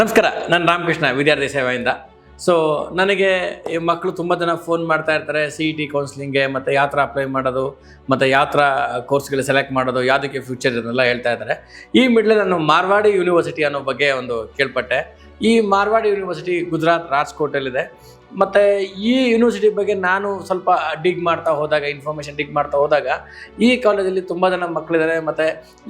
ನಮಸ್ಕಾರ, ನಾನು ರಾಮಕೃಷ್ಣ ವಿದ್ಯಾರ್ಥಿ ಸೇವೆಯಿಂದ. ಸೊ ನನಗೆ ಈ ಮಕ್ಕಳು ತುಂಬ ಜನ ಫೋನ್ ಮಾಡ್ತಾ ಇರ್ತಾರೆ, CET ಕೌನ್ಸಿಲಿಂಗ್ಗೆ ಮತ್ತು ಯಾತ್ರ ಅಪ್ಲೈ ಮಾಡೋದು ಮತ್ತು ಯಾತ್ರ ಕೋರ್ಸ್ಗಳು ಸೆಲೆಕ್ಟ್ ಮಾಡೋದು, ಯಾವುದಕ್ಕೆ ಫ್ಯೂಚರ್ ಇದನ್ನೆಲ್ಲ ಹೇಳ್ತಾ ಇದ್ದಾರೆ. ಈ ಮಿಡ್ಲ್ ನಾನು ಮಾರ್ವಾಡಿ ಯೂನಿವರ್ಸಿಟಿ ಅನ್ನೋ ಬಗ್ಗೆ ಒಂದು ಕೇಳ್ಪಟ್ಟೆ. ಈ ಮಾರ್ವಾಡಿ ಯೂನಿವರ್ಸಿಟಿ ಗುಜರಾತ್ ರಾಜ್ಕೋಟಲ್ಲಿದೆ. ಮತ್ತು ಈ ಯೂನಿವರ್ಸಿಟಿ ಬಗ್ಗೆ ನಾನು ಸ್ವಲ್ಪ ಇನ್ಫಾರ್ಮೇಷನ್ ಡಿಗ್ ಮಾಡ್ತಾ ಹೋದಾಗ ಈ ಕಾಲೇಜಲ್ಲಿ ತುಂಬ ಜನ ಮಕ್ಕಳಿದ್ದಾರೆ. ಮತ್ತು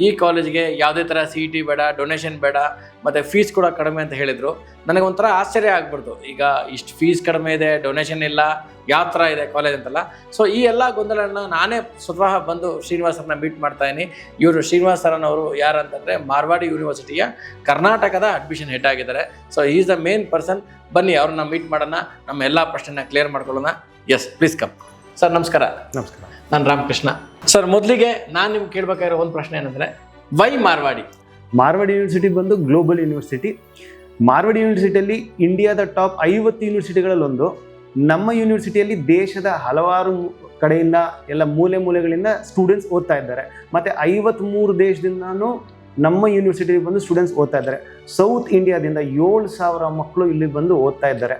ಈ ಕಾಲೇಜಿಗೆ ಯಾವುದೇ ಥರ CET ಬೇಡ, ಡೊನೇಷನ್ ಬೇಡ, ಮತ್ತು ಫೀಸ್ ಕೂಡ ಕಡಿಮೆ ಅಂತ ಹೇಳಿದರು. ನನಗೆ ಒಂಥರ ಆಶ್ಚರ್ಯ ಆಗ್ಬಿಡ್ತು. ಈಗ ಇಷ್ಟು ಫೀಸ್ ಕಡಿಮೆ ಇದೆ, ಡೊನೇಷನ್ ಇಲ್ಲ, ಯಾವ ಥರ ಇದೆ ಕಾಲೇಜ್ ಅಂತಲ್ಲ. ಸೊ ಈ ಎಲ್ಲ ಗೊಂದಲಗಳನ್ನ ನಾನೇ ಸ್ವತಃ ಬಂದು ಶ್ರೀನಿವಾಸರನ್ನ ಮೀಟ್ ಮಾಡ್ತಾಯಿದ್ದೀನಿ. ಇವರು ಶ್ರೀನಿವಾಸ್ ಸರನವರು ಯಾರಂತಂದರೆ ಮಾರ್ವಾಡಿ ಯೂನಿವರ್ಸಿಟಿಯ ಕರ್ನಾಟಕದ ಅಡ್ಮಿಷನ್ ಹೆಡ್ ಆಗಿದ್ದಾರೆ. So is the main person. ಬನ್ನಿ ಅವ್ರನ್ನ ಮೀಟ್ ಮಾಡೋಣ, ನಮ್ಮ ಎಲ್ಲ ಪ್ರಶ್ನೆನ ಕ್ಲಿಯರ್ ಮಾಡ್ಕೊಳ್ಳೋಣ. S, please come. ಸರ್ ನಮಸ್ಕಾರ. ನಮಸ್ಕಾರ, ನಾನು ರಾಮಕೃಷ್ಣ. ಸರ್ ಮೊದಲಿಗೆ ನಾನು ನಿಮ್ಗೆ ಕೇಳಬೇಕಾಗಿರೋ ಒಂದು ಪ್ರಶ್ನೆ ಏನಂದರೆ, ವೈ ಮಾರ್ವಾಡಿ? ಮಾರ್ವಾಡಿ ಯೂನಿವರ್ಸಿಟಿ ಬಂದು ಗ್ಲೋಬಲ್ ಯೂನಿವರ್ಸಿಟಿ. ಮಾರ್ವಾಡಿ ಯೂನಿವರ್ಸಿಟಿಯಲ್ಲಿ ಇಂಡಿಯಾದ ಟಾಪ್ 50 ಯೂನಿವರ್ಸಿಟಿಗಳಲ್ಲಿ ಒಂದು. ನಮ್ಮ ಯೂನಿವರ್ಸಿಟಿಯಲ್ಲಿ ದೇಶದ ಹಲವಾರು ಕಡೆಯಿಂದ ಎಲ್ಲ ಮೂಲೆಗಳಿಂದ ಸ್ಟೂಡೆಂಟ್ಸ್ ಓದ್ತಾ ಇದ್ದಾರೆ. ಮತ್ತು 53 ದೇಶದಿಂದನೂ ನಮ್ಮ ಯೂನಿವರ್ಸಿಟಿ ಬಂದು ಸ್ಟೂಡೆಂಟ್ಸ್ ಓದ್ತಾ ಇದ್ದಾರೆ. ಸೌತ್ ಇಂಡಿಯಾದಿಂದ 7,000 ಮಕ್ಕಳು ಇಲ್ಲಿ ಬಂದು ಓದ್ತಾ ಇದ್ದಾರೆ.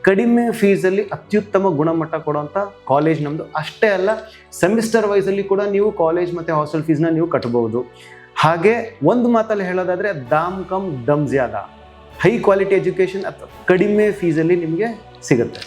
ಕಡಿಮೆ ಫೀಸಲ್ಲಿ ಅತ್ಯುತ್ತಮ ಗುಣಮಟ್ಟ ಕೊಡುವಂಥ ಕಾಲೇಜ್ ನಮ್ಮದು. ಅಷ್ಟೇ ಅಲ್ಲ, ಸೆಮಿಸ್ಟರ್ ವೈಸಲ್ಲಿ ಕೂಡ ನೀವು ಕಾಲೇಜ್ ಮತ್ತು ಹಾಸ್ಟೆಲ್ ಫೀಸ್ನ ನೀವು ಕಟ್ಬೋದು. ಹಾಗೆ ಒಂದು ಮಾತಲ್ಲಿ ಹೇಳೋದಾದರೆ ದಾಮ್ ಕಮ್ ದಮ್ ಜ್ಯಾದಾ, ಹೈ ಕ್ವಾಲಿಟಿ ಎಜುಕೇಷನ್ ಅಥವಾ ಕಡಿಮೆ ಫೀಸಲ್ಲಿ ನಿಮಗೆ ಸಿಗುತ್ತೆ.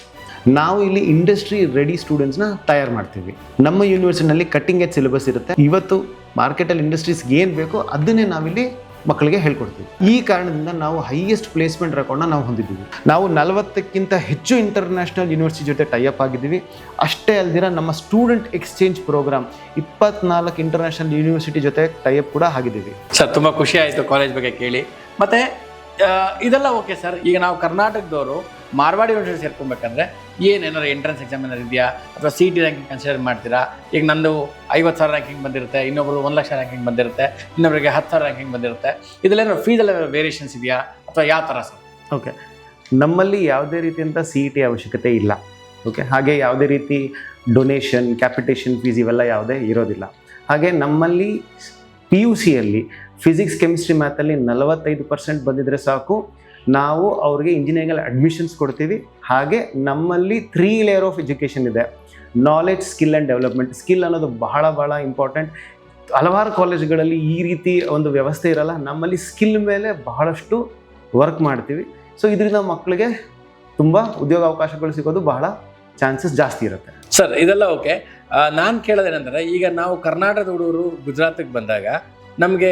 ನಾವು ಇಲ್ಲಿ ಇಂಡಸ್ಟ್ರಿ ರೆಡಿ ಸ್ಟೂಡೆಂಟ್ಸ್ನ ತಯಾರು ಮಾಡ್ತೀವಿ. ನಮ್ಮ ಯೂನಿವರ್ಸಿಟಿನಲ್ಲಿ ಕಟ್ಟಿಂಗ್ ಎಜ್ ಸಿಲೆಬಸ್ ಇರುತ್ತೆ. ಇವತ್ತು ಮಾರ್ಕೆಟಲ್ಲಿ ಇಂಡಸ್ಟ್ರೀಸ್ಗೆ ಏನು ಬೇಕೋ ಅದನ್ನೇ ನಾವಿಲ್ಲಿ ಮಕ್ಕಳಿಗೆ ಹೇಳ್ಕೊಡ್ತೀವಿ. ಈ ಕಾರಣದಿಂದ ನಾವು ಹೈಯೆಸ್ಟ್ ಪ್ಲೇಸ್ಮೆಂಟ್ ರೆಕಾರ್ಡ್ನ ನಾವು ಹೊಂದಿದ್ದೀವಿ. ನಾವು 40ಕ್ಕಿಂತ ಹೆಚ್ಚು ಇಂಟರ್ನ್ಯಾಷನಲ್ ಯೂನಿವರ್ಸಿಟಿ ಜೊತೆ ಟೈಅಪ್ ಆಗಿದ್ದೀವಿ. ಅಷ್ಟೇ ಅಲ್ದಿರ ನಮ್ಮ student exchange program 24 international university ಜೊತೆ ಟೈಅಪ್ ಕೂಡ ಆಗಿದ್ದೀವಿ. ಸರ್ ತುಂಬ ಖುಷಿ ಆಯಿತು ಕಾಲೇಜ್ ಬಗ್ಗೆ ಕೇಳಿ. ಮತ್ತು ಇದೆಲ್ಲ ಓಕೆ ಸರ್. ಈಗ ನಾವು ಕರ್ನಾಟಕದವರು ಮಾರ್ವಾಡಿ ಯೂನಿವರ್ಸಿಟಿ ಸೇರ್ಕೊಬೇಕಂದ್ರೆ ಏನಾರು ಎಂಟ್ರೆನ್ಸ್ ಎಕ್ಸಾಮ್ ಏನಾರು ಇದೆಯಾ, ಅಥವಾ CET ರ್ಯಾಂಕಿಂಗ್ ಕನ್ಸಿಡರ್ ಮಾಡ್ತೀರಾ? ಈಗ ನಂದು 50,000 ರ್ಯಾಂಕಿಂಗ್ ಬಂದಿರುತ್ತೆ, ಇನ್ನೊಬ್ರು 1,00,000 ರ್ಯಾಂಕಿಂಗ್ ಬಂದಿರುತ್ತೆ, ಇನ್ನೊಬ್ಬರಿಗೆ 10,000 ರ್ಯಾಂಕಿಂಗ್ ಬಂದಿರುತ್ತೆ. ಇದೆಲ್ಲ ಫೀಸೆಲ್ಲ ವೇರಿಯೇಷನ್ಸ್ ಇದೆಯಾ ಅಥವಾ ಯಾವ ಥರ ಸರ್? ಓಕೆ, ನಮ್ಮಲ್ಲಿ ಯಾವುದೇ ರೀತಿಯಂಥ CET ಅವಶ್ಯಕತೆ ಇಲ್ಲ. ಓಕೆ, ಹಾಗೆ ಯಾವುದೇ ರೀತಿ ಡೊನೇಷನ್, ಕ್ಯಾಪಿಟೇಷನ್ ಫೀಸ್ ಇವೆಲ್ಲ ಯಾವುದೇ ಇರೋದಿಲ್ಲ. ಹಾಗೆ ನಮ್ಮಲ್ಲಿ PUCಯಲ್ಲಿ ಫಿಸಿಕ್ಸ್, ಕೆಮಿಸ್ಟ್ರಿ, ಮ್ಯಾಥಲ್ಲಿ 45% ಬಂದಿದ್ರೆ ಸಾಕು, ನಾವು ಅವ್ರಿಗೆ ಇಂಜಿನಿಯರಿಂಗಲ್ಲಿ ಅಡ್ಮಿಷನ್ಸ್ ಕೊಡ್ತೀವಿ. ಹಾಗೆ ನಮ್ಮಲ್ಲಿ 3 ಲೇಯರ್ ಆಫ್ ಎಜುಕೇಷನ್ ಇದೆ. Knowledge, skill and development. Skill ಅನ್ನೋದು ಬಹಳ ಇಂಪಾರ್ಟೆಂಟ್. ಹಲವಾರು ಕಾಲೇಜ್ಗಳಲ್ಲಿ ಈ ರೀತಿ ಒಂದು ವ್ಯವಸ್ಥೆ ಇರಲ್ಲ. ನಮ್ಮಲ್ಲಿ ಸ್ಕಿಲ್ ಮೇಲೆ ಬಹಳಷ್ಟು ವರ್ಕ್ ಮಾಡ್ತೀವಿ. ಸೊ ಇದರಿಂದ ಮಕ್ಕಳಿಗೆ ತುಂಬ ಉದ್ಯೋಗ ಅವಕಾಶಗಳು ಸಿಗೋದು ಬಹಳ ಚಾನ್ಸಸ್ ಜಾಸ್ತಿ ಇರುತ್ತೆ. ಸರ್ ಇದೆಲ್ಲ ಓಕೆ. ನಾನು ಕೇಳೋದೇನೆಂದರೆ, ಈಗ ನಾವು ಕರ್ನಾಟಕದ ಹುಡುಗರು ಗುಜರಾತಿಗೆ ಬಂದಾಗ ನಮಗೆ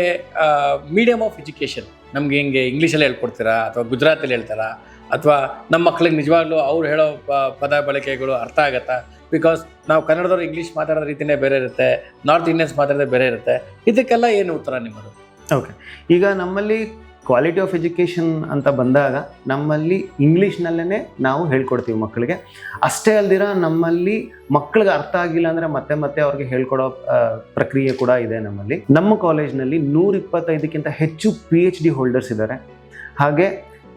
ಮೀಡಿಯಮ್ ಆಫ್ ಎಜುಕೇಷನ್ ನಮಗೆ ಹಿಂಗೆ ಇಂಗ್ಲೀಷಲ್ಲಿ ಹೇಳ್ಕೊಡ್ತೀರಾ ಅಥವಾ ಗುಜರಾತಲ್ಲಿ ಹೇಳ್ತಾರಾ, ಅಥವಾ ನಮ್ಮ ಮಕ್ಕಳಿಗೆ ನಿಜವಾಗ್ಲೂ ಅವ್ರು ಹೇಳೋ ಪದ ಬಳಕೆಗಳು ಅರ್ಥ ಆಗುತ್ತಾ? ಬಿಕಾಸ್ ನಾವು ಕನ್ನಡದವ್ರು ಇಂಗ್ಲೀಷ್ ಮಾತಾಡೋ ರೀತಿಯೇ ಬೇರೆ ಇರುತ್ತೆ, ನಾರ್ತ್ ಇಂಡಿಯನ್ಸ್ ಮಾತಾಡೋದೇ ಬೇರೆ ಇರುತ್ತೆ. ಇದಕ್ಕೆಲ್ಲ ಏನು ಉತ್ತರ ನಿಮ್ಮದು? ಓಕೆ, ಈಗ ನಮ್ಮಲ್ಲಿ ಕ್ವಾಲಿಟಿ ಆಫ್ ಎಜುಕೇಷನ್ ಅಂತ ಬಂದಾಗ ನಮ್ಮಲ್ಲಿ ಇಂಗ್ಲೀಷ್ನಲ್ಲೇ ನಾವು ಹೇಳ್ಕೊಡ್ತೀವಿ ಮಕ್ಕಳಿಗೆ. ಅಷ್ಟೇ ಅಲ್ದಿರ ನಮ್ಮಲ್ಲಿ ಮಕ್ಕಳಿಗೆ ಅರ್ಥ ಆಗಿಲ್ಲ ಅಂದರೆ ಮತ್ತೆ ಅವ್ರಿಗೆ ಹೇಳ್ಕೊಡೋ ಪ್ರಕ್ರಿಯೆ ಕೂಡ ಇದೆ ನಮ್ಮಲ್ಲಿ. ನಮ್ಮ ಕಾಲೇಜ್ನಲ್ಲಿ 125ಕ್ಕಿಂತ ಹೆಚ್ಚು PhD ಹೋಲ್ಡರ್ಸ್ ಇದ್ದಾರೆ. ಹಾಗೆ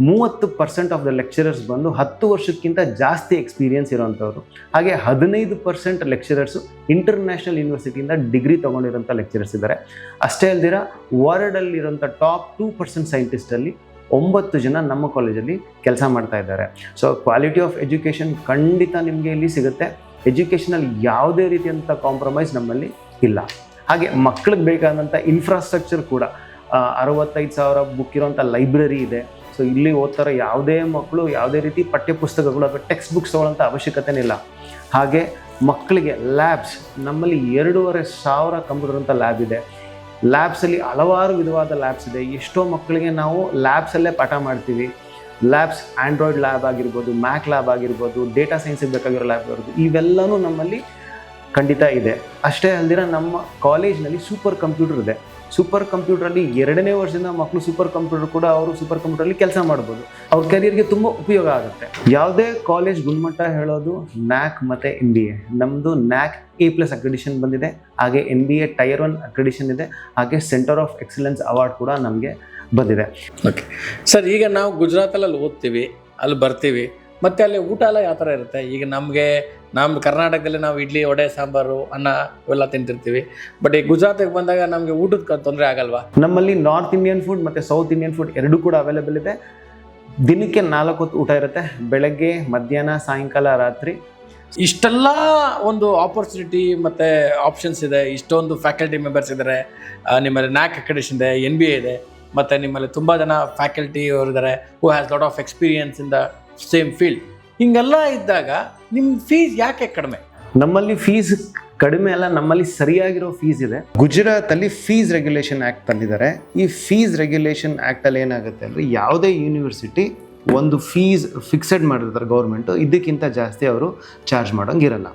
30% ಆಫ್ ದ ಲೆಕ್ಚರರ್ಸ್ ಬಂದು 10 ವರ್ಷಕ್ಕಿಂತ ಜಾಸ್ತಿ ಎಕ್ಸ್ಪೀರಿಯನ್ಸ್ ಇರೋವಂಥವ್ರು. ಹಾಗೆ 15% ಲೆಕ್ಚರರ್ಸು ಇಂಟರ್ನ್ಯಾಷನಲ್ ಯೂನಿವರ್ಸಿಟಿಯಿಂದ ಡಿಗ್ರಿ ತೊಗೊಂಡಿರೋಂಥ ಲೆಕ್ಚರರ್ಸ್ ಇದ್ದಾರೆ. ಅಷ್ಟೇ ಅಲ್ದಿರ ವರ್ಲ್ಡಲ್ಲಿರೋಂಥ ಟಾಪ್ 2% ಸೈಂಟಿಸ್ಟಲ್ಲಿ 9 ಜನ ನಮ್ಮ ಕಾಲೇಜಲ್ಲಿ ಕೆಲಸ ಮಾಡ್ತಾ ಇದ್ದಾರೆ. ಸೊ ಕ್ವಾಲಿಟಿ ಆಫ್ ಎಜುಕೇಷನ್ ಖಂಡಿತ ನಿಮಗೆ ಇಲ್ಲಿ ಸಿಗುತ್ತೆ. ಎಜುಕೇಷನಲ್ಲಿ ಯಾವುದೇ ರೀತಿಯಂಥ ಕಾಂಪ್ರಮೈಸ್ ನಮ್ಮಲ್ಲಿ ಇಲ್ಲ. ಹಾಗೆ ಮಕ್ಕಳಿಗೆ ಬೇಕಾದಂಥ ಇನ್ಫ್ರಾಸ್ಟ್ರಕ್ಚರ್ ಕೂಡ 65,000 ಬುಕ್ ಇರೋಂಥ ಲೈಬ್ರರಿ ಇದೆ. ಸೊ ಇಲ್ಲಿ ಓದ್ತಾರೆ ಯಾವುದೇ ಮಕ್ಕಳು ಯಾವುದೇ ರೀತಿ ಪಠ್ಯಪುಸ್ತಕಗಳು ಅಥವಾ ಟೆಕ್ಸ್ಟ್ ಬುಕ್ಸ್ ತೊಗೊಳ್ಳೋಂಥ ಅವಶ್ಯಕತೆನೇ ಇಲ್ಲ. ಹಾಗೆ ಮಕ್ಕಳಿಗೆ ಲ್ಯಾಬ್ಸ್, ನಮ್ಮಲ್ಲಿ 2,500 ಕಂಪ್ಯೂಟರ್ ಅಂತ ಲ್ಯಾಬ್ ಇದೆ. ಲ್ಯಾಬ್ಸಲ್ಲಿ ಹಲವಾರು ವಿಧವಾದ ಲ್ಯಾಬ್ಸ್ ಇದೆ. ಎಷ್ಟೋ ಮಕ್ಕಳಿಗೆ ನಾವು ಲ್ಯಾಬ್ಸಲ್ಲೇ ಪಾಠ ಮಾಡ್ತೀವಿ. ಲ್ಯಾಬ್ಸ್ ಆ್ಯಂಡ್ರಾಯ್ಡ್ ಲ್ಯಾಬ್ ಆಗಿರ್ಬೋದು, ಮ್ಯಾಕ್ ಲ್ಯಾಬ್ ಆಗಿರ್ಬೋದು, ಡೇಟಾ ಸೈನ್ಸಿಗೆ ಬೇಕಾಗಿರೋ ಲ್ಯಾಬ್ ಇರ್ಬೋದು, ಇವೆಲ್ಲವೂ ನಮ್ಮಲ್ಲಿ ಖಂಡಿತ ಇದೆ. ಅಷ್ಟೇ ಅಲ್ದಿರ ನಮ್ಮ ಕಾಲೇಜ್ನಲ್ಲಿ ಸೂಪರ್ ಕಂಪ್ಯೂಟರ್ ಇದೆ. ಸೂಪರ್ ಕಂಪ್ಯೂಟ್ರಲ್ಲಿ 2ನೇ ವರ್ಷದಿಂದ ಮಕ್ಕಳು ಸೂಪರ್ ಕಂಪ್ಯೂಟರ್ ಕೂಡ ಅವರು ಸೂಪರ್ ಕಂಪ್ಯೂಟ್ರಲ್ಲಿ ಕೆಲಸ ಮಾಡ್ಬೋದು. ಅವ್ರ ಕೆರಿಯರ್ಗೆ ತುಂಬ ಉಪಯೋಗ ಆಗುತ್ತೆ. ಯಾವುದೇ ಕಾಲೇಜ್ ಗುಣಮಟ್ಟ ಹೇಳೋದು NAC ಮತ್ತು NBA. ನಮ್ಮದು NAC A+ ಅಕ್ರೆಡಿಷನ್ ಬಂದಿದೆ. ಹಾಗೆ NBA Tier 1 ಅಕ್ರೆಡಿಷನ್ ಇದೆ. ಹಾಗೆ ಸೆಂಟರ್ ಆಫ್ ಎಕ್ಸಲೆನ್ಸ್ ಅವಾರ್ಡ್ ಕೂಡ ನಮಗೆ ಬಂದಿದೆ. ಓಕೆ ಸರ್, ಈಗ ನಾವು ಗುಜರಾತಲ್ಲಿ ಓದ್ತೀವಿ, ಅಲ್ಲಿ ಬರ್ತೀವಿ, ಮತ್ತು ಅಲ್ಲಿ ಊಟ ಎಲ್ಲ ಯಾವ ಥರ ಇರುತ್ತೆ? ಈಗ ನಮ್ಮ ಕರ್ನಾಟಕದಲ್ಲಿ ನಾವು ಇಡ್ಲಿ, ವಡೆ, ಸಾಂಬಾರು, ಅನ್ನ ಇವೆಲ್ಲ ತಿಂತಿರ್ತೀವಿ. ಬಟ್ ಈ ಗುಜರಾತಿಗೆ ಬಂದಾಗ ನಮಗೆ ಊಟದ ತೊಂದರೆ ಆಗಲ್ವಾ? ನಮ್ಮಲ್ಲಿ ನಾರ್ತ್ ಇಂಡಿಯನ್ ಫುಡ್ ಮತ್ತು ಸೌತ್ ಇಂಡಿಯನ್ ಫುಡ್ ಎರಡೂ ಕೂಡ ಅವೈಲೇಬಲ್ ಇದೆ. ದಿನಕ್ಕೆ 4 ಹೊತ್ತು ಊಟ ಇರುತ್ತೆ, ಬೆಳಗ್ಗೆ, ಮಧ್ಯಾಹ್ನ, ಸಾಯಂಕಾಲ, ರಾತ್ರಿ. ಇಷ್ಟೆಲ್ಲ ಒಂದು ಆಪರ್ಚುನಿಟಿ ಮತ್ತು ಆಪ್ಷನ್ಸ್ ಇದೆ, ಇಷ್ಟೊಂದು ಫ್ಯಾಕಲ್ಟಿ ಮೆಂಬರ್ಸ್ ಇದ್ದಾರೆ, ನಿಮ್ಮಲ್ಲಿ ನ್ಯಾಕ್ ಅಕ್ರೆಡಿಟೇಷನ್ ಇದೆ, NBA ಇದೆ, ಮತ್ತು ನಿಮ್ಮಲ್ಲಿ ತುಂಬ ಜನ ಫ್ಯಾಕಲ್ಟಿ ಅವರಿದ್ದಾರೆ who has lot of experience in the same field. ಹಿಂಗೆಲ್ಲ ಇದ್ದಾಗ ನಿಮ್ಮ ಫೀಸ್ ಯಾಕೆ ಕಡಿಮೆ? ನಮ್ಮಲ್ಲಿ ಫೀಸ್ ಕಡಿಮೆ ಅಲ್ಲ, ನಮ್ಮಲ್ಲಿ ಸರಿಯಾಗಿರೋ ಫೀಸ್ ಇದೆ. ಗುಜರಾತಲ್ಲಿ ಫೀಸ್ ರೆಗ್ಯುಲೇಷನ್ ಆ್ಯಕ್ಟ್ ತಂದಿದ್ದಾರೆ. ಈ ಫೀಸ್ ರೆಗ್ಯುಲೇಷನ್ ಆ್ಯಕ್ಟಲ್ಲಿ ಏನಾಗುತ್ತೆ ಅಂದರೆ, ಯಾವುದೇ ಯೂನಿವರ್ಸಿಟಿ ಒಂದು ಫೀಸ್ ಫಿಕ್ಸೆಡ್ ಮಾಡಿರ್ತಾರೆ ಗೌರ್ಮೆಂಟು, ಇದಕ್ಕಿಂತ ಜಾಸ್ತಿ ಅವರು ಚಾರ್ಜ್ ಮಾಡೋಂಗಿರಲ್ಲ.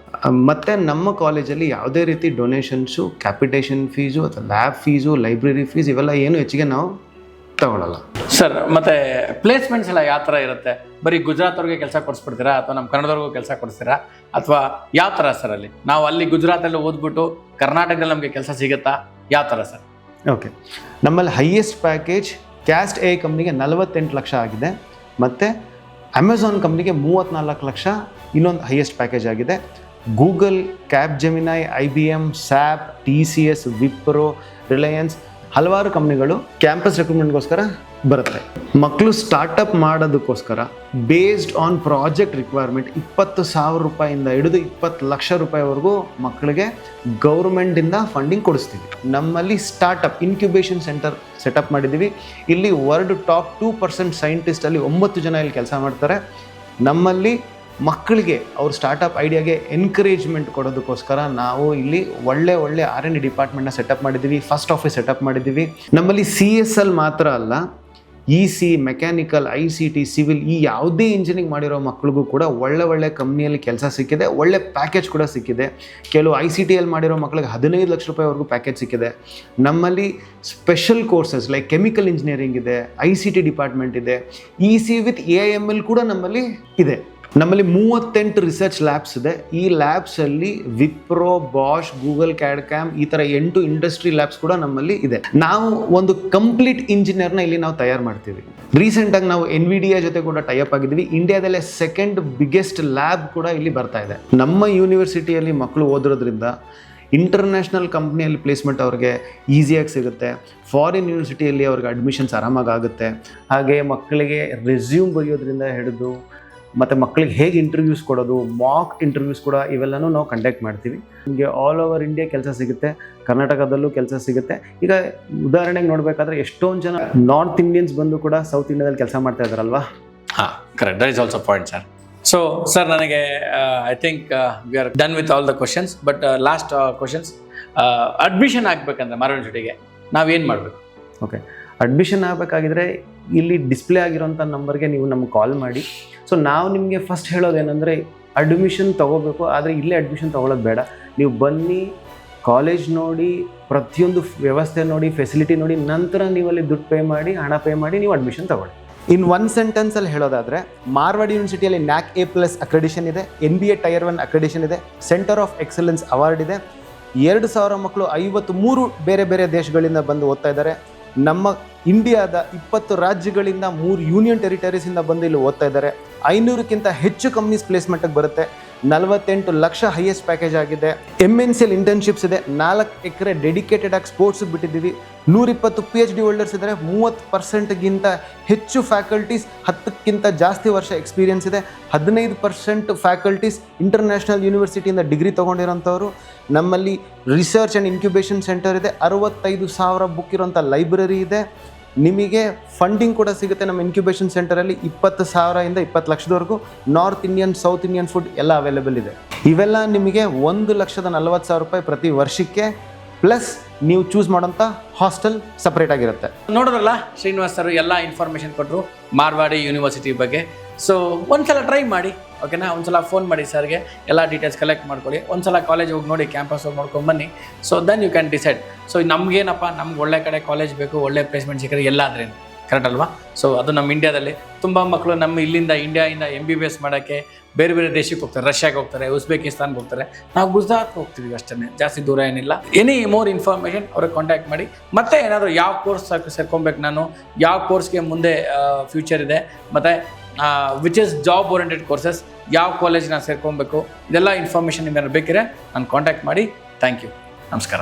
ಮತ್ತು ನಮ್ಮ ಕಾಲೇಜಲ್ಲಿ ಯಾವುದೇ ರೀತಿ ಡೊನೇಷನ್ಸು, ಕ್ಯಾಪಿಟೇಷನ್ ಫೀಸು ಅಥವಾ ಲ್ಯಾಬ್ ಫೀಸು, ಲೈಬ್ರರಿ ಫೀಸ್ ಇವೆಲ್ಲ ಏನು ಹೆಚ್ಚಿಗೆ ನಾವು ತಗೊಳ್ಳಲ್ಲ. ಸರ್, ಮತ್ತು ಪ್ಲೇಸ್ಮೆಂಟ್ಸ್ ಎಲ್ಲ ಯಾವ ಥರ ಇರುತ್ತೆ? ಬರೀ ಗುಜರಾತ್ ಅವ್ರಿಗೆ ಕೆಲಸ ಕೊಡಿಸ್ಬಿಡ್ತೀರಾ ಅಥವಾ ನಮ್ಮ ಕನ್ನಡದವ್ರಿಗೂ ಕೆಲಸ ಕೊಡಿಸ್ತೀರಾ ಅಥವಾ ಯಾವ ಥರ ಸರ್? ನಾವು ಅಲ್ಲಿ ಗುಜರಾತಲ್ಲಿ ಓದ್ಬಿಟ್ಟು ಕರ್ನಾಟಕದಲ್ಲಿ ನಮಗೆ ಕೆಲಸ ಸಿಗುತ್ತಾ, ಯಾವ ಥರ ಸರ್? ಓಕೆ, ನಮ್ಮಲ್ಲಿ ಹೈಯೆಸ್ಟ್ ಪ್ಯಾಕೇಜ್ ಕ್ಯಾಸ್ಟ್ ಎ ಕಂಪ್ನಿಗೆ 48 ಲಕ್ಷ ಆಗಿದೆ, ಮತ್ತು ಅಮೆಝಾನ್ ಕಂಪ್ನಿಗೆ 34 ಲಕ್ಷ ಇನ್ನೊಂದು ಹೈಯೆಸ್ಟ್ ಪ್ಯಾಕೇಜ್ ಆಗಿದೆ. Google, Capgemini, IBM, SAP, TCS, Wipro, Reliance ಹಲವಾರು ಕಂಪ್ನಿಗಳು ಕ್ಯಾಂಪಸ್ ರಿಕ್ರೂಟ್ಮೆಂಟ್ಗೋಸ್ಕರ ಬರುತ್ತೆ. ಮಕ್ಕಳು ಸ್ಟಾರ್ಟಪ್ ಮಾಡೋದಕ್ಕೋಸ್ಕರ ಬೇಸ್ಡ್ ಆನ್ ಪ್ರಾಜೆಕ್ಟ್ ರಿಕ್ವೈರ್ಮೆಂಟ್ 20,000 ರೂಪಾಯಿಂದ ಹಿಡಿದು 20 ಲಕ್ಷ ರೂಪಾಯಿವರೆಗೂ ಮಕ್ಕಳಿಗೆ ಗೌರ್ಮೆಂಟಿಂದ ಫಂಡಿಂಗ್ ಕೊಡಿಸ್ತೀವಿ. ನಮ್ಮಲ್ಲಿ ಸ್ಟಾರ್ಟಪ್ ಇನ್ಕ್ಯುಬೇಷನ್ ಸೆಂಟರ್ ಸೆಟಪ್ ಮಾಡಿದ್ದೀವಿ. ಇಲ್ಲಿ ವರ್ಲ್ಡ್ ಟಾಪ್ 2% ಸೈಂಟಿಸ್ಟಲ್ಲಿ 9 ಜನ ಇಲ್ಲಿ ಕೆಲಸ ಮಾಡ್ತಾರೆ. ನಮ್ಮಲ್ಲಿ ಮಕ್ಕಳಿಗೆ ಅವ್ರ ಸ್ಟಾರ್ಟಪ್ ಐಡಿಯಾಗೆ ಎನ್ಕರೇಜ್ಮೆಂಟ್ ಕೊಡೋದಕ್ಕೋಸ್ಕರ ನಾವು ಇಲ್ಲಿ ಒಳ್ಳೆ R&D ಡಿಪಾರ್ಟ್ಮೆಂಟ್ನ ಸೆಟಪ್ ಮಾಡಿದ್ದೀವಿ, ಫಸ್ಟ್ ಆಫೀಸ್ ಸೆಟಪ್ ಮಾಡಿದ್ದೀವಿ. ನಮ್ಮಲ್ಲಿ CSL ಮಾತ್ರ ಅಲ್ಲ, EC, ಮೆಕ್ಯಾನಿಕಲ್, ICT, ಸಿವಿಲ್ ಈ ಯಾವುದೇ ಇಂಜಿನಿಯರಿಂಗ್ ಮಾಡಿರೋ ಮಕ್ಕಳಿಗೂ ಕೂಡ ಒಳ್ಳೆ ಕಂಪ್ನಿಯಲ್ಲಿ ಕೆಲಸ ಸಿಕ್ಕಿದೆ, ಒಳ್ಳೆ ಪ್ಯಾಕೇಜ್ ಕೂಡ ಸಿಕ್ಕಿದೆ. ಕೆಲವು ICTಯಲ್ಲಿ ಮಾಡಿರೋ ಮಕ್ಕಳಿಗೆ 15 ಲಕ್ಷ ರೂಪಾಯಿವರೆಗೂ ಪ್ಯಾಕೇಜ್ ಸಿಕ್ಕಿದೆ. ನಮ್ಮಲ್ಲಿ special courses like chemical engineering ಇದೆ, ICT ಡಿಪಾರ್ಟ್ಮೆಂಟ್ ಇದೆ, EC ವಿತ್ AIML ಕೂಡ ನಮ್ಮಲ್ಲಿ ಇದೆ. ನಮ್ಮಲ್ಲಿ 38 ರಿಸರ್ಚ್ ಲ್ಯಾಬ್ಸ್ ಇದೆ. ಈ ಲ್ಯಾಬ್ಸಲ್ಲಿ ವಿಪ್ರೋ, ಬಾಷ್, ಗೂಗಲ್, ಕ್ಯಾಡ್ಕ್ಯಾಮ್ ಈ ಥರ 8 ಇಂಡಸ್ಟ್ರಿ ಲ್ಯಾಬ್ಸ್ ಕೂಡ ನಮ್ಮಲ್ಲಿ ಇದೆ. ನಾವು ಒಂದು ಕಂಪ್ಲೀಟ್ ಇಂಜಿನಿಯರ್ನ ಇಲ್ಲಿ ನಾವು ತಯಾರು ಮಾಡ್ತೀವಿ. ರೀಸೆಂಟಾಗಿ ನಾವು NVIDIA ಜೊತೆ ಕೂಡ ಟೈಅಪ್ ಆಗಿದ್ದೀವಿ. ಇಂಡಿಯಾದಲ್ಲೇ ಸೆಕೆಂಡ್ ಬಿಗ್ಗೆಸ್ಟ್ ಲ್ಯಾಬ್ ಕೂಡ ಇಲ್ಲಿ ಬರ್ತಾ ಇದೆ. ನಮ್ಮ ಯೂನಿವರ್ಸಿಟಿಯಲ್ಲಿ ಮಕ್ಕಳು ಓದಿರೋದ್ರಿಂದ ಇಂಟರ್ನ್ಯಾಷನಲ್ ಕಂಪ್ನಿಯಲ್ಲಿ ಪ್ಲೇಸ್ಮೆಂಟ್ ಅವ್ರಿಗೆ ಈಸಿಯಾಗಿ ಸಿಗುತ್ತೆ. ಫಾರಿನ್ ಯೂನಿವರ್ಸಿಟಿಯಲ್ಲಿ ಅವ್ರಿಗೆ ಅಡ್ಮಿಷನ್ಸ್ ಆರಾಮಾಗಿ ಆಗುತ್ತೆ. ಹಾಗೆ ಮಕ್ಕಳಿಗೆ ರೆಸ್ಯೂಮ್ ಬರೆಯೋದ್ರಿಂದ ಹಿಡಿದು ಮತ್ತು ಮಕ್ಕಳಿಗೆ ಹೇಗೆ ಇಂಟರ್ವ್ಯೂಸ್ ಕೊಡೋದು, ಮಾಕ್ ಇಂಟರ್ವ್ಯೂಸ್ ಕೂಡ ಇವೆಲ್ಲನೂ ನಾವು ಕಂಡಕ್ಟ್ ಮಾಡ್ತೀವಿ. ನಿಮಗೆ ಆಲ್ ಓವರ್ ಇಂಡಿಯಾ ಕೆಲಸ ಸಿಗುತ್ತೆ, ಕರ್ನಾಟಕದಲ್ಲೂ ಕೆಲಸ ಸಿಗುತ್ತೆ. ಈಗ ಉದಾಹರಣೆಗೆ ನೋಡಬೇಕಾದ್ರೆ ಎಷ್ಟೊಂದು ಜನ ನಾರ್ತ್ ಇಂಡಿಯನ್ಸ್ ಬಂದು ಕೂಡ ಸೌತ್ ಇಂಡಿಯಾದಲ್ಲಿ ಕೆಲಸ ಮಾಡ್ತಾ ಇದ್ದಾರಲ್ವಾ? ಹಾಂ, correct. That is also point sir. So sir, ನನಗೆ I think we are done with all the questions. But last questions, admission ಆಗಬೇಕಂದ್ರೆ ಮಾರ್ವಲ್ ಯೂನಿವರ್ಸಿಟಿಗೆ ನಾವೇನು ಮಾಡಬೇಕು? ಓಕೆ, ಅಡ್ಮಿಷನ್ ಆಗಬೇಕಾಗಿದ್ರೆ ಇಲ್ಲಿ ಡಿಸ್ಪ್ಲೇ ಆಗಿರೋಂಥ ನಂಬರ್ಗೆ ನೀವು ನಮ್ಗೆ ಕಾಲ್ ಮಾಡಿ. ಸೊ ನಾವು ನಿಮಗೆ ಫಸ್ಟ್ ಹೇಳೋದೇನೆಂದರೆ, ಅಡ್ಮಿಷನ್ ತೊಗೋಬೇಕು, ಆದರೆ ಇಲ್ಲೇ ಅಡ್ಮಿಷನ್ ತೊಗೊಳೋದು ಬೇಡ. ನೀವು ಬನ್ನಿ, ಕಾಲೇಜ್ ನೋಡಿ, ಪ್ರತಿಯೊಂದು ವ್ಯವಸ್ಥೆ ನೋಡಿ, ಫೆಸಿಲಿಟಿ ನೋಡಿ, ನಂತರ ನೀವಲ್ಲಿ ದುಡ್ಡು ಪೇ ಮಾಡಿ, ಹಣ ಪೇ ಮಾಡಿ ನೀವು ಅಡ್ಮಿಷನ್ ತೊಗೊಳ್ಳಿ. ಇನ್ ಒಂದು ಸೆಂಟೆನ್ಸಲ್ಲಿ ಹೇಳೋದಾದರೆ, ಮಾರ್ವಾಡಿ ಯೂನಿವರ್ಸಿಟಿಯಲ್ಲಿ NAC A+ ಅಕ್ರೆಡಿಷನ್ ಇದೆ, NBA Tier 1 ಅಕ್ರೆಡಿಷನ್ ಇದೆ, ಸೆಂಟರ್ ಆಫ್ ಎಕ್ಸಲೆನ್ಸ್ ಅವಾರ್ಡ್ ಇದೆ. 2,000 ಮಕ್ಕಳು 53 ಬೇರೆ ದೇಶಗಳಿಂದ ಬಂದು ಓದ್ತಾ ಇದ್ದಾರೆ. ನಮ್ಮ ಇಂಡಿಯಾದ 20 ರಾಜ್ಯಗಳಿಂದ 3 ಯೂನಿಯನ್ ಟೆರಿಟರೀಸಿಂದ ಬಂದು ಇಲ್ಲಿ ಓದ್ತಾ ಇದ್ದಾರೆ. 500ಕ್ಕಿಂತ ಹೆಚ್ಚು ಕಂಪ್ನೀಸ್ ಪ್ಲೇಸ್ಮೆಂಟ್ಗೆ ಬರುತ್ತೆ. 48 ಲಕ್ಷ ಹೈಯೆಸ್ಟ್ ಪ್ಯಾಕೇಜ್ ಆಗಿದೆ. MNCL ಇಂಟರ್ನ್ಶಿಪ್ಸ್ ಇದೆ. 4 ಎಕರೆ ಡೆಡಿಕೇಟೆಡ್ ಆಗಿ ಸ್ಪೋರ್ಟ್ಸಿಗೆ ಬಿಟ್ಟಿದ್ದೀವಿ. 120 PhD ಹೋಲ್ಡರ್ಸ್ ಇದ್ದಾರೆ. 30%ಗಿಂತ ಹೆಚ್ಚು ಫ್ಯಾಕಲ್ಟೀಸ್ 10ಕ್ಕಿಂತ ಜಾಸ್ತಿ ವರ್ಷ ಎಕ್ಸ್ಪೀರಿಯನ್ಸ್ ಇದೆ. 15% ಫ್ಯಾಕಲ್ಟೀಸ್ ಇಂಟರ್ನ್ಯಾಷನಲ್ ಯೂನಿವರ್ಸಿಟಿಯಿಂದ ಡಿಗ್ರಿ ತೊಗೊಂಡಿರೋಂಥವ್ರು. ನಮ್ಮಲ್ಲಿ ರಿಸರ್ಚ್ ಆ್ಯಂಡ್ ಇನ್ಕ್ಯುಬೇಷನ್ ಸೆಂಟರ್ ಇದೆ. 65,000 ಬುಕ್ ಇರೋಂಥ ಲೈಬ್ರರಿ ಇದೆ. ನಿಮಗೆ ಫಂಡಿಂಗ್ ಕೂಡ ಸಿಗುತ್ತೆ ನಮ್ಮ ಇನ್ಕ್ಯುಬೇಷನ್ ಸೆಂಟರಲ್ಲಿ. 20,000 ಇಂದ 20 ಲಕ್ಷದವರೆಗೂ north Indian, south Indian food ಎಲ್ಲ ಅವೈಲೇಬಲ್ ಇದೆ. ಇವೆಲ್ಲ ನಿಮಗೆ 1,40,000 ರೂಪಾಯಿ ಪ್ರತಿ ವರ್ಷಕ್ಕೆ, ಪ್ಲಸ್ ನೀವು ಚೂಸ್ ಮಾಡೋಂಥ ಹಾಸ್ಟೆಲ್ ಸಪ್ರೇಟ್ ಆಗಿರುತ್ತೆ. ನೋಡೋದಲ್ಲ, ಶ್ರೀನಿವಾಸ್ ಸರ್ ಎಲ್ಲ ಇನ್ಫಾರ್ಮೇಷನ್ ಕೊಟ್ಟರು ಮಾರ್ವಾಡಿ ಯೂನಿವರ್ಸಿಟಿ ಬಗ್ಗೆ. ಸೊ ಒಂದ್ಸಲ ಟ್ರೈ ಮಾಡಿ, ಓಕೆನಾ? ಒಂದ್ಸಲ ಫೋನ್ ಮಾಡಿ ಸರ್ಗೆ, ಎಲ್ಲ ಡೀಟೇಲ್ಸ್ ಕಲೆಕ್ಟ್ ಮಾಡ್ಕೊಳ್ಳಿ. ಒಂದ್ಸಲ ಕಾಲೇಜ್ ಹೋಗಿ ನೋಡಿ, ಕ್ಯಾಂಪಸ್ ಹೋಗಿ ನೋಡ್ಕೊಂಬನ್ನಿ. So then you can decide. So ನಮಗೇನಪ್ಪ, ನಮ್ಗೆ ಒಳ್ಳೆ ಕಡೆ ಕಾಲೇಜ್ ಬೇಕು, ಒಳ್ಳೆ ಪ್ಲೇಸ್ಮೆಂಟ್ ಸಿಕ್ಕರೆ ಎಲ್ಲ ಆದ್ರೇನು, ಕರೆಕ್ಟ್ ಅಲ್ವಾ? ಸೊ ಅದು ನಮ್ಮ ಇಂಡಿಯಾದಲ್ಲಿ ತುಂಬ ಮಕ್ಕಳು ನಮ್ಮ ಇಲ್ಲಿಂದ ಇಂಡಿಯಾದಿಂದ MBBS ಮಾಡೋಕ್ಕೆ ಬೇರೆ ದೇಶಕ್ಕೆ ಹೋಗ್ತಾರೆ. ರಷ್ಯಾಗೆ ಹೋಗ್ತಾರೆ, ಉಜ್ಬೇಕಿಸ್ತಾನ್ಗೆ ಹೋಗ್ತಾರೆ. ನಾವು ಗುಜರಾತ್ಗೆ ಹೋಗ್ತೀವಿ ಅಷ್ಟೇ, ಜಾಸ್ತಿ ದೂರ ಏನಿಲ್ಲ. ಎನಿ ಮೋರ್ ಇನ್ಫಾರ್ಮೇಷನ್ ಅವ್ರಿಗೆ ಕಾಂಟ್ಯಾಕ್ಟ್ ಮಾಡಿ. ಮತ್ತೆ ಏನಾದರೂ ಯಾವ ಕೋರ್ಸ್ ಸೇರ್ಕೊಬೇಕು, ನಾನು ಯಾವ ಕೋರ್ಸ್ಗೆ ಮುಂದೆ ಫ್ಯೂಚರ್ ಇದೆ, ಮತ್ತು which is job oriented courses, ಯಾವ ಕಾಲೇಜ್ ನಾನು ಸೇರ್ಕೊಬೇಕು, ಇದೆಲ್ಲ ಇನ್ಫಾರ್ಮೇಷನ್ ನಿಮ್ಗೆ ಬೇಕಿದ್ರೆ ನಾನು ಕಾಂಟ್ಯಾಕ್ಟ್ ಮಾಡಿ. ಥ್ಯಾಂಕ್ ಯು, ನಮಸ್ಕಾರ.